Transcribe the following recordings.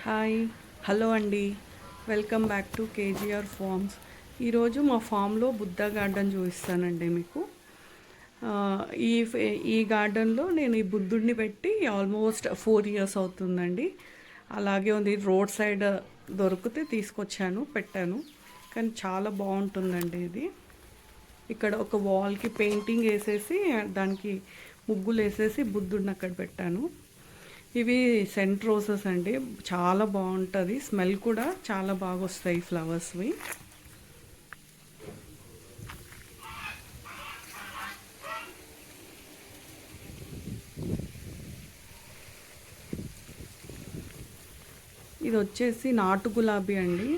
Hi hello అండి. Welcome back to KGR farms. ఈరోజు మా ఫామ్లో బుద్ధ గార్డెన్ చూపిస్తానండి మీకు. ఆ, ఈ ఈ గార్డెన్లో నేను ఈ బుద్ధుడిని పెట్టి ఆల్మోస్ట్ 4 years అవుతుందండి. అలాగే ఉంది, రోడ్ సైడ్ దొరికితే తీసుకొచ్చాను, పెట్టాను. కానీ చాలా బాగుంటుందండి ఇది. ఇక్కడ ఒక వాల్కి పెయింటింగ్ వేసేసి దానికి ముగ్గులు వేసేసి బుద్ధుడిని అక్కడ పెట్టాను. ఇవి సెంట్ రోజెస్ అండి, చాలా బాగుంటుంది. స్మెల్ కూడా చాలా బాగా వస్తాయి ఫ్లవర్స్వి. ఇది వచ్చేసి నాటు గులాబీ అండి.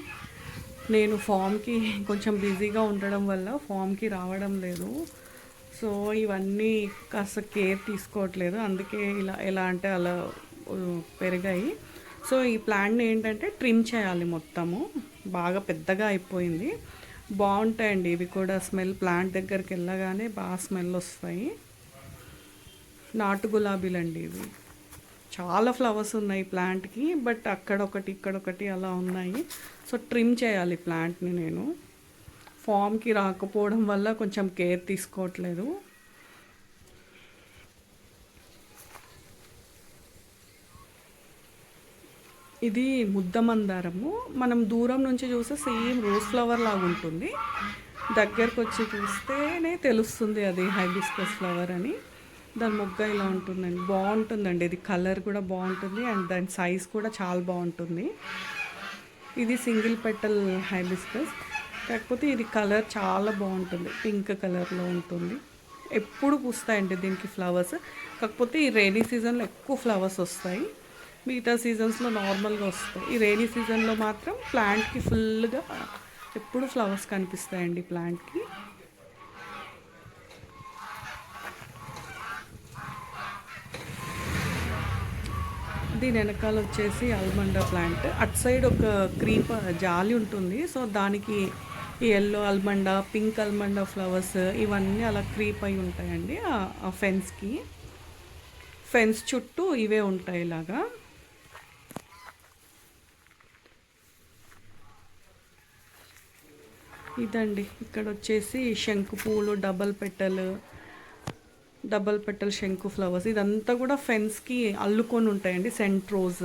నేను ఫామ్కి కొంచెం బిజీగా ఉండడం వల్ల ఫామ్కి రావడం లేదు. సో ఇవన్నీ కాస్త కేర్ తీసుకోవట్లేదు, అందుకే ఇలా ఎలా అంటే అలా పెరిగాయి. సో ఈ ప్లాంట్ని ఏంటంటే ట్రిమ్ చేయాలి, మొత్తము బాగా పెద్దగా అయిపోయింది. బాగుంటాయండి ఇవి కూడా, స్మెల్ ప్లాంట్ దగ్గరికి వెళ్ళగానే బాగా స్మెల్ వస్తాయి. నాటు గులాబీలండి ఇవి. చాలా ఫ్లవర్స్ ఉన్నాయి ప్లాంట్కి, బట్ అక్కడొకటి ఇక్కడొకటి అలా ఉన్నాయి. సో ట్రిమ్ చేయాలి ప్లాంట్ని. నేను ఫామ్కి రాకపోవడం వల్ల కొంచెం కేర్ తీసుకోవట్లేదు. ఇది ముద్ద మందారము. మనం దూరం నుంచి చూస్తే సేమ్ రోజ్ ఫ్లవర్ లాగా ఉంటుంది, దగ్గరకు వచ్చి చూస్తేనే తెలుస్తుంది అది హైబిస్కస్ ఫ్లవర్ అని. దాని మొగ్గ ఇలా ఉంటుందండి, బాగుంటుందండి. ఇది కలర్ కూడా బాగుంటుంది అండ్ దాని సైజ్ కూడా చాలా బాగుంటుంది. ఇది సింగిల్ పెటల్ హైబిస్కస్, కాకపోతే ఇది కలర్ చాలా బాగుంటుంది, పింక్ కలర్లో ఉంటుంది. ఎప్పుడు పూస్తాయండి దీనికి ఫ్లవర్స్, కాకపోతే ఈ రైనీ సీజన్లో ఎక్కువ ఫ్లవర్స్ వస్తాయి, మిగతా సీజన్స్లో నార్మల్గా వస్తాయి. ఈ రైనీ సీజన్లో మాత్రం ప్లాంట్కి ఫుల్గా ఎప్పుడు ఫ్లవర్స్ కనిపిస్తాయండి ప్లాంట్కి. దీని వెనకాల వచ్చేసి ఆల్మండా ప్లాంట్. అటు సైడ్ ఒక క్రీప్ జాలి ఉంటుంది, సో దానికి ఈ ఎల్లో ఆల్మండా, పింక్ ఆల్మండా ఫ్లవర్స్ ఇవన్నీ అలా క్రీప్ అయి ఉంటాయండి. ఆ ఫెన్స్ చుట్టూ ఇవే ఉంటాయి ఇలాగా. ఇదండి, ఇక్కడ వచ్చేసి శంకు పూలు, డబల్ పెటల్ శంకు ఫ్లవర్స్. ఇదంతా కూడా ఫెన్స్కి అల్లుకొని ఉంటాయండి. సెంట్ రోజ్,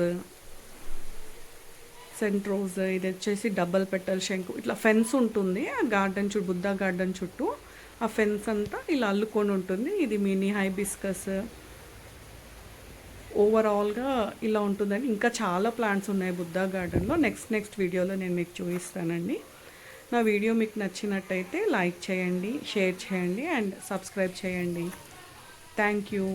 ఇది వచ్చేసి డబల్ పెటల్ శంకు. ఇట్లా ఫెన్స్ ఉంటుంది ఆ గార్డెన్ చుట్టూ, బుద్ధ గార్డెన్ చుట్టూ ఆ ఫెన్స్ అంతా ఇలా అల్లుకొని ఉంటుంది. ఇది మినీ హైబిస్కస్. ఓవరాల్గా ఇలా ఉంటుందండి. ఇంకా చాలా ప్లాంట్స్ ఉన్నాయి బుద్ధ గార్డెన్లో. నెక్స్ట్ వీడియోలో నేను మీకు చూపిస్తానండి. నా వీడియో మీకు నచ్చినట్టయితే లైక్ చేయండి, షేర్ చేయండి అండ్ సబ్స్క్రైబ్ చేయండి. Thank you.